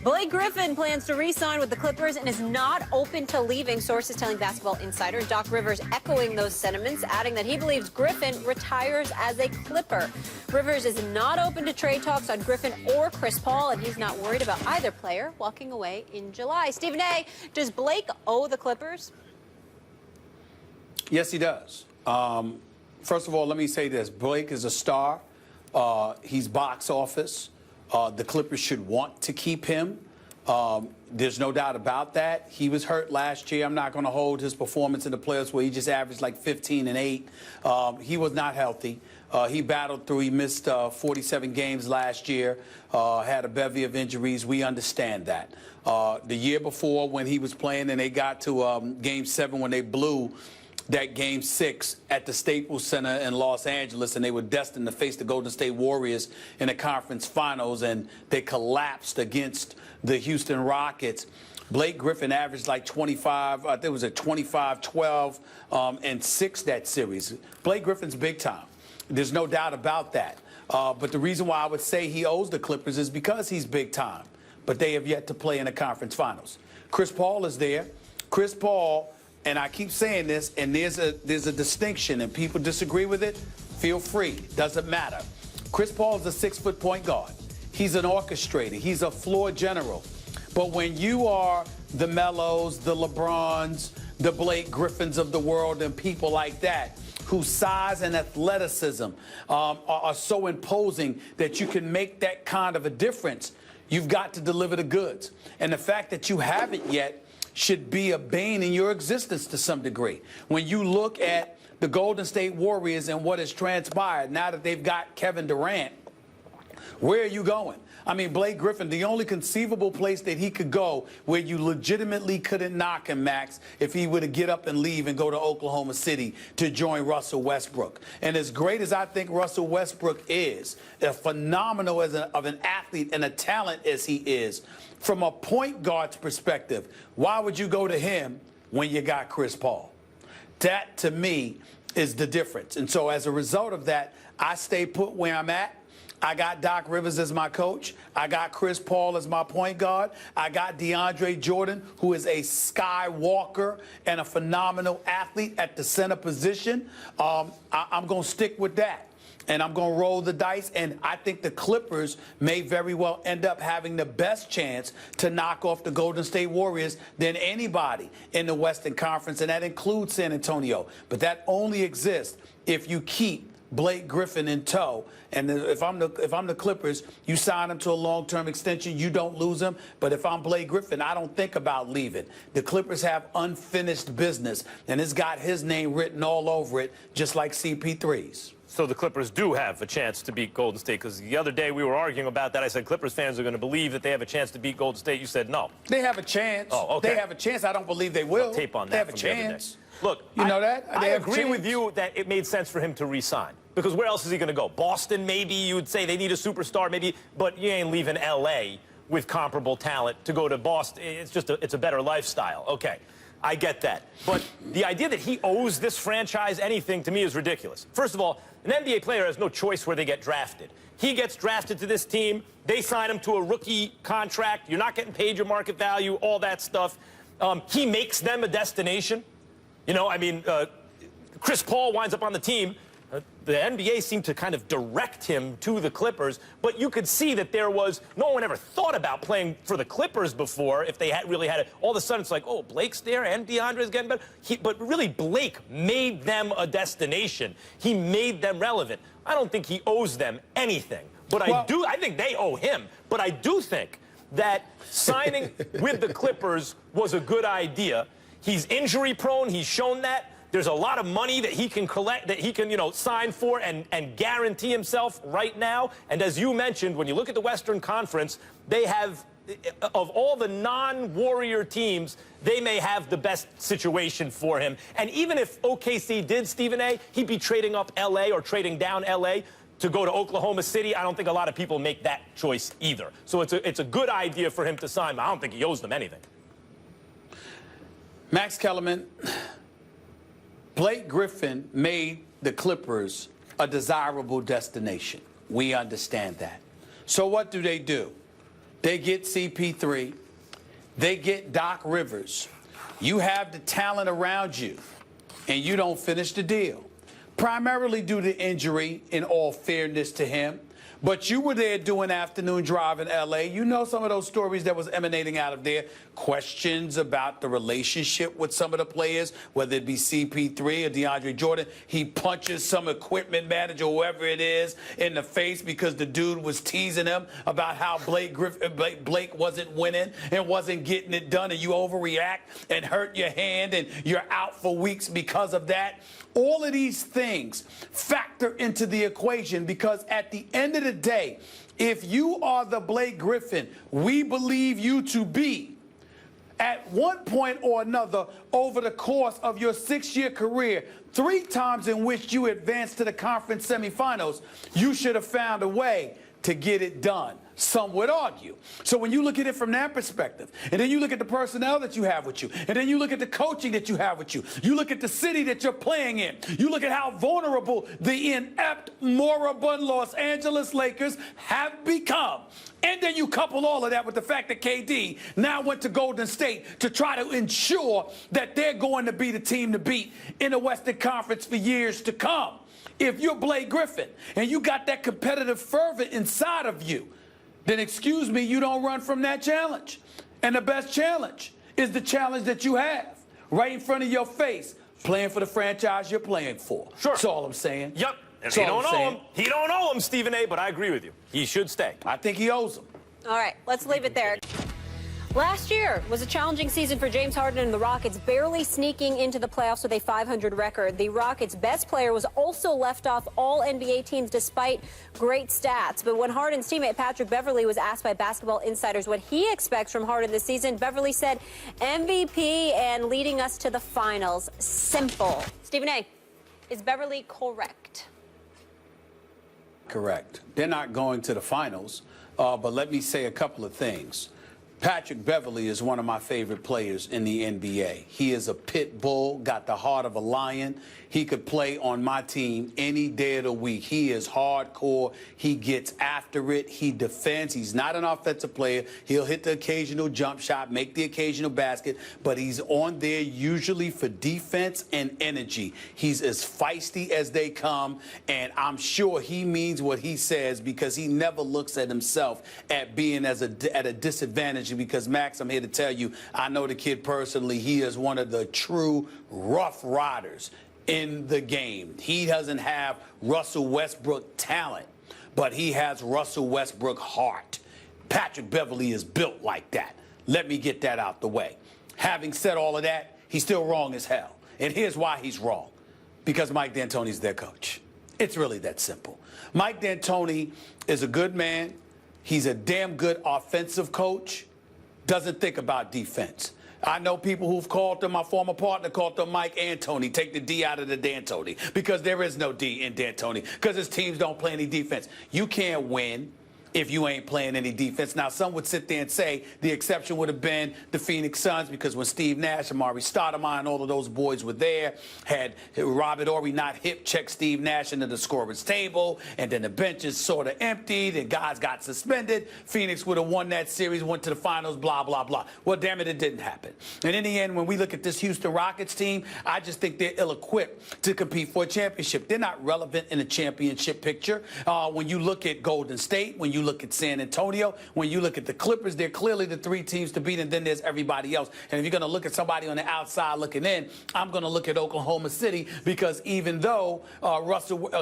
Blake Griffin plans to re-sign with the Clippers and is not open to leaving, sources telling Basketball Insider. Doc Rivers echoing those sentiments, adding that he believes Griffin retires as a Clipper. Rivers is not open to trade talks on Griffin or Chris Paul, and he's not worried about either player walking away in July. Stephen A., does Blake owe the Clippers? Yes, he does. First of all, let me say this. Blake is a star. He's box office. The Clippers should want to keep him. There's no doubt about that. He was hurt last year. I'm not going to hold his performance in the playoffs where he just averaged like 15 and 8. He was not healthy. He battled through. He missed 47 games last year, had a bevy of injuries. We understand that. The year before when he was playing and they got to Game 7 when they blew that Game 6 at the Staples Center in Los Angeles, and they were destined to face the Golden State Warriors in the conference finals, and they collapsed against the Houston Rockets. Blake Griffin averaged like 25, I think it was a 25, 12, and 6 that series. Blake Griffin's big time. There's no doubt about that. But the reason why I would say he owes the Clippers is because he's big time, but they have yet to play in the conference finals. Chris Paul is there. Chris Paul, and I keep saying this, and there's a distinction, and people disagree with it, feel free. Doesn't matter. Chris Paul is a 6-foot point guard. He's an orchestrator. He's a floor general. But when you are the Melos, the LeBrons, the Blake Griffins of the world, and people like that, whose size and athleticism are so imposing that you can make that kind of a difference, you've got to deliver the goods. And the fact that you haven't yet should be a bane in your existence to some degree. When you look at the Golden State Warriors and what has transpired now that they've got Kevin Durant, where are you going? I mean, Blake Griffin, the only conceivable place that he could go where you legitimately couldn't knock him, Max, if he were to get up and leave and go to Oklahoma City to join Russell Westbrook. And as great as I think Russell Westbrook is, as phenomenal as of an athlete and a talent as he is, from a point guard's perspective, why would you go to him when you got Chris Paul? That, to me, is the difference. And so as a result of that, I stay put where I'm at. I got Doc Rivers as my coach. I got Chris Paul as my point guard. I got DeAndre Jordan, who is a skywalker and a phenomenal athlete at the center position. I'm going to stick with that. And I'm going to roll the dice, and I think the Clippers may very well end up having the best chance to knock off the Golden State Warriors than anybody in the Western Conference, and that includes San Antonio. But that only exists if you keep Blake Griffin in tow. And if I'm the Clippers, you sign him to a long-term extension, you don't lose him. But if I'm Blake Griffin, I don't think about leaving. The Clippers have unfinished business, and it's got his name written all over it, just like CP3's. So the Clippers do have a chance to beat Golden State, because the other day we were arguing about that. I said Clippers fans are going to believe that they have a chance to beat Golden State. You said no. They have a chance. Oh, okay. They have a chance. I don't believe they will. Well, tape on that. They have a from the other chance. day. Look, you know that? I agree with you that it made sense for him to re-sign, because where else is he going to go? Boston, maybe you would say they need a superstar, maybe, but you ain't leaving L.A. with comparable talent to go to Boston. It's a better lifestyle. Okay. I get that. But the idea that he owes this franchise anything, to me, is ridiculous. First of all, an NBA player has no choice where they get drafted. He gets drafted to this team. They sign him to a rookie contract. You're not getting paid your market value, all that stuff. He makes them a destination. You know, I mean, Chris Paul winds up on the team. The NBA seemed to kind of direct him to the Clippers, but you could see that no one ever thought about playing for the Clippers before if they had really had it. All of a sudden, it's like, oh, Blake's there and DeAndre's getting better. But really, Blake made them a destination. He made them relevant. I don't think he owes them anything, but I think they owe him. But I do think that signing with the Clippers was a good idea. He's injury prone. He's shown that. There's a lot of money that he can collect, that he can, sign for and guarantee himself right now. And as you mentioned, when you look at the Western Conference, they have, of all the non-Warrior teams, they may have the best situation for him. And even if OKC did, Stephen A., he'd be trading up L.A. or trading down L.A. to go to Oklahoma City. I don't think a lot of people make that choice either. So it's a good idea for him to sign, but I don't think he owes them anything. Max Kellerman, Blake Griffin made the Clippers a desirable destination. We understand that. So what do? They get CP3. They get Doc Rivers. You have the talent around you, and you don't finish the deal. Primarily due to injury, in all fairness to him. But you were there doing afternoon drive in L.A. You know some of those stories that was emanating out of there. Questions about the relationship with some of the players, whether it be CP3 or DeAndre Jordan. He punches some equipment manager, whoever it is, in the face because the dude was teasing him about how Blake wasn't winning and wasn't getting it done, and you overreact and hurt your hand and you're out for weeks because of that. All of these things factor into the equation because at the end of the day, if you are the Blake Griffin we believe you to be, at one point or another over the course of your 6-year career, 3 times in which you advanced to the conference semifinals, you should have found a way to get it done. Some would argue. So when you look at it from that perspective, and then you look at the personnel that you have with you, and then you look at the coaching that you have with you, you look at the city that you're playing in, you look at how vulnerable the inept, moribund Los Angeles Lakers have become. And then you couple all of that with the fact that KD now went to Golden State to try to ensure that they're going to be the team to beat in the Western Conference for years to come. If you're Blake Griffin and you got that competitive fervor inside of you, then excuse me, you don't run from that challenge. And the best challenge is the challenge that you have right in front of your face, playing for the franchise you're playing for. Sure. That's all I'm saying. Yep. And he don't owe him. He don't owe him, Stephen A., but I agree with you. He should stay. I think he owes him. All right, let's leave it there. Last year was a challenging season for James Harden and the Rockets, barely sneaking into the playoffs with a .500 record. The Rockets' best player was also left off all NBA teams despite great stats. But when Harden's teammate Patrick Beverley was asked by Basketball Insiders what he expects from Harden this season, Beverley said, MVP and leading us to the finals. Simple. Stephen A., is Beverley correct? Correct. They're not going to the finals, but let me say a couple of things. Patrick Beverley is one of my favorite players in the NBA. He is a pit bull, got the heart of a lion. He could play on my team any day of the week. He is hardcore. He gets after it. He defends. He's not an offensive player. He'll hit the occasional jump shot, make the occasional basket, but he's on there usually for defense and energy. He's as feisty as they come, and I'm sure he means what he says because he never looks at himself at being at a disadvantage. Because, Max, I'm here to tell you, I know the kid personally. He is one of the true rough riders in the game. He doesn't have Russell Westbrook talent, but he has Russell Westbrook heart. Patrick Beverley is built like that. Let me get that out the way. Having said all of that, he's still wrong as hell. And here's why he's wrong. Because Mike D'Antoni's their coach. It's really that simple. Mike D'Antoni is a good man. He's a damn good offensive coach. Doesn't think about defense. I know people who've called him, my former partner called him Mike Antoni. Take the D out of the D'Antoni because there is no D in D'Antoni because his teams don't play any defense. You can't win if you ain't playing any defense. Now, some would sit there and say the exception would have been the Phoenix Suns because when Steve Nash, Amari Stoudemire, and all of those boys were there, had Robert Horry not hip-checked Steve Nash into the scorer's table, and then the benches sort of emptied, and guys got suspended. Phoenix would have won that series, went to the finals, blah, blah, blah. Well, damn it didn't happen. And in the end, when we look at this Houston Rockets team, I just think they're ill-equipped to compete for a championship. They're not relevant in the championship picture. When you look at Golden State, when you look at San Antonio, when you look at the Clippers, they're clearly the 3 teams to beat, and then there's everybody else. And if you're going to look at somebody on the outside looking in, I'm going to look at Oklahoma City because even though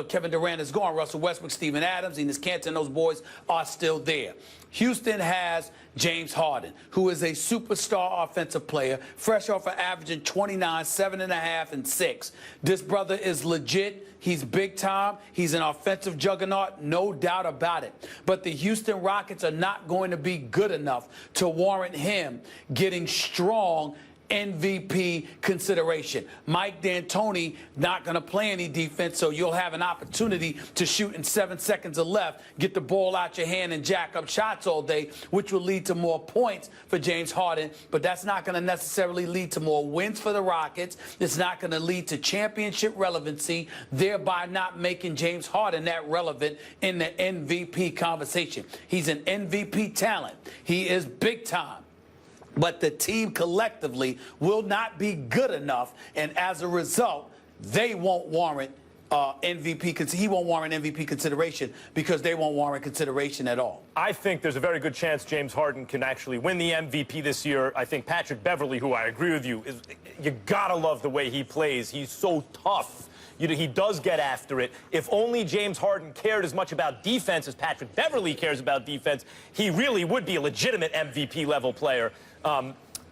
Kevin Durant is gone, Russell Westbrook, Steven Adams, Enes Kanter, and those boys are still there. Houston has James Harden, who is a superstar offensive player, fresh off of averaging 29, 7.5, and 6. This brother is legit. He's big time. He's an offensive juggernaut, no doubt about it. But the Houston Rockets are not going to be good enough to warrant him getting strong MVP consideration. Mike D'Antoni not going to play any defense, so you'll have an opportunity to shoot in 7 seconds or left, get the ball out your hand and jack up shots all day, which will lead to more points for James Harden, but that's not going to necessarily lead to more wins for the Rockets. It's not going to lead to championship relevancy, thereby not making James Harden that relevant in the MVP conversation. He's an MVP talent. He is big time. But the team collectively will not be good enough, and as a result, they won't warrant MVP. He won't warrant MVP consideration because they won't warrant consideration at all. I think there's a very good chance James Harden can actually win the MVP this year. I think Patrick Beverley, who I agree with you, you gotta love the way he plays. He's so tough. He does get after it. If only James Harden cared as much about defense as Patrick Beverley cares about defense, he really would be a legitimate MVP level player.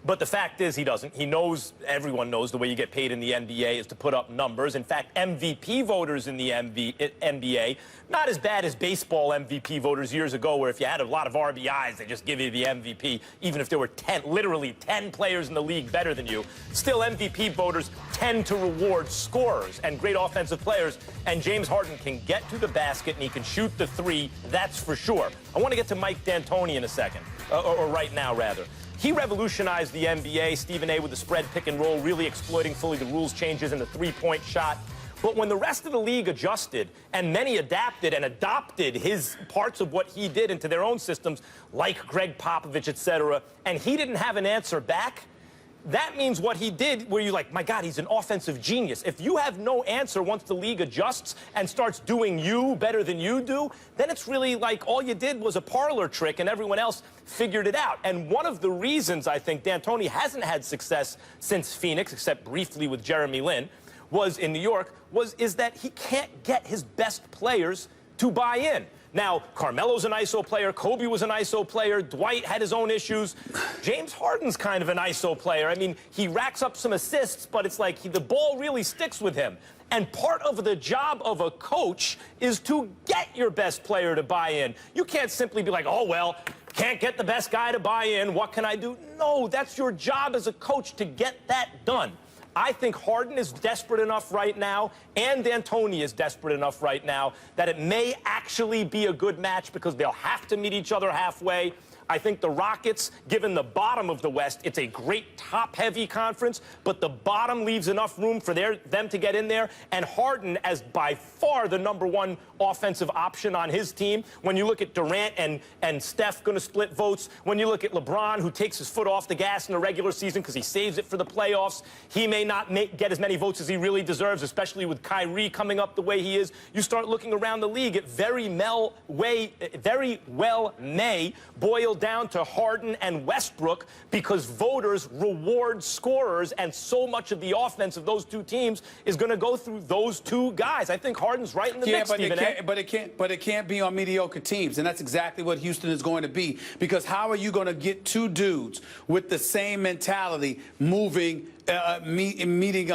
But the fact is he doesn't. He knows, everyone knows, the way you get paid in the NBA is to put up numbers. In fact, MVP voters in the NBA, not as bad as baseball MVP voters years ago, where if you had a lot of RBIs, they just give you the MVP, even if there were literally 10 players in the league better than you. Still, MVP voters tend to reward scorers and great offensive players, and James Harden can get to the basket and he can shoot the three, that's for sure. I want to get to Mike D'Antoni in a second, or right now, rather. He revolutionized the NBA, Stephen A, with the spread pick and roll, really exploiting fully the rules changes in the three-point shot. But when the rest of the league adjusted, and many adapted and adopted his parts of what he did into their own systems, like Greg Popovich, etc., and he didn't have an answer back, that means what he did, where you're like, my God, he's an offensive genius. If you have no answer once the league adjusts and starts doing you better than you do, then it's really like all you did was a parlor trick and everyone else figured it out. And one of the reasons I think D'Antoni hasn't had success since Phoenix, except briefly with Jeremy Lin, was in New York, is that he can't get his best players to buy in. Now, Carmelo's an ISO player, Kobe was an ISO player, Dwight had his own issues. James Harden's kind of an ISO player. I mean, he racks up some assists, but it's like the ball really sticks with him. And part of the job of a coach is to get your best player to buy in. You can't simply be like, oh, well, can't get the best guy to buy in, what can I do? No, that's your job as a coach to get that done. I think Harden is desperate enough right now, and D'Antoni is desperate enough right now, that it may actually be a good match because they'll have to meet each other halfway. I think the Rockets, given the bottom of the West, it's a great top-heavy conference, but the bottom leaves enough room for them to get in there. And Harden, as by far the #1 offensive option on his team, when you look at Durant and Steph going to split votes, when you look at LeBron, who takes his foot off the gas in the regular season because he saves it for the playoffs, he may not get as many votes as he really deserves, especially with Kyrie coming up the way he is. You start looking around the league, it very well may boil down to Harden and Westbrook because voters reward scorers, and so much of the offense of those two teams is going to go through those two guys. I think Harden's right in the mix, Stephen A. But it can't be on mediocre teams, and that's exactly what Houston is going to be. Because how are you going to get two dudes with the same mentality moving? Meeting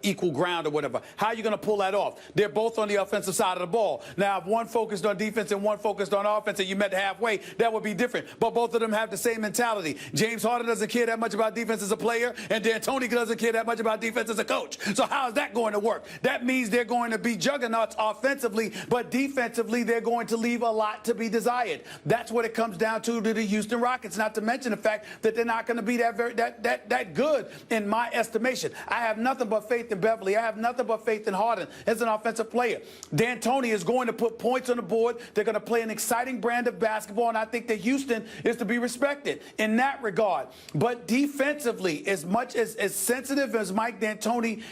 equal ground or whatever. How are you going to pull that off? They're both on the offensive side of the ball. Now, if one focused on defense and one focused on offense and you met halfway, that would be different. But both of them have the same mentality. James Harden doesn't care that much about defense as a player, and D'Antoni doesn't care that much about defense as a coach. So how is that going to work? That means they're going to be juggernauts offensively, but defensively they're going to leave a lot to be desired. That's what it comes down to the Houston Rockets, not to mention the fact that they're not going to be that good in my estimation. I have nothing but faith in Beverly. I have nothing but faith in Harden as an offensive player. D'Antoni is going to put points on the board. They're going to play an exciting brand of basketball, and I think that Houston is to be respected in that regard. But defensively, as much as sensitive as Mike D'Antoni,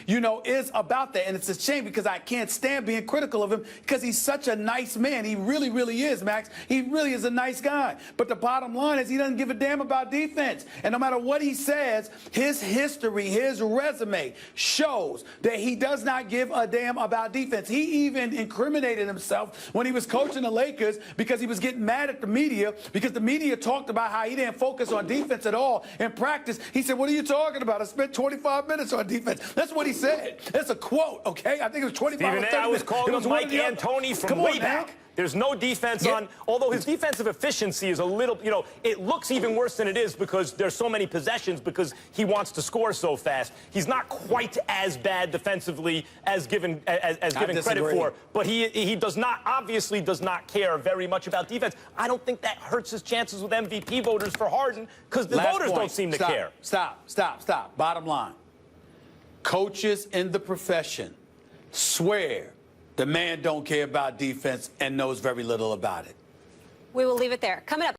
is about that, and it's a shame because I can't stand being critical of him because he's such a nice man. He really, really is, Max. He really is a nice guy. But the bottom line is he doesn't give a damn about defense. And no matter what he says, his history, his resume shows that he does not give a damn about defense. He even incriminated himself when he was coaching the Lakers because he was getting mad at the media because the media talked about how he didn't focus on defense at all in practice. He said, what are you talking about? I spent 25 minutes on defense. That's what he said. That's a quote, okay? I think it was 25 Stephen or 30 A, I was calling him Mike D'Antoni from way back. There's no defense on, although his defensive efficiency is a little, you know, it looks even worse than it is because there's so many possessions because he wants to score so fast. He's not quite as bad defensively as given credit for, but he does not, obviously does not care very much about defense. I don't think that hurts his chances with MVP voters for Harden because the voters don't seem to care. Stop. Bottom line. Coaches in the profession swear the man don't care about defense and knows very little about it. We will leave it there. Coming up.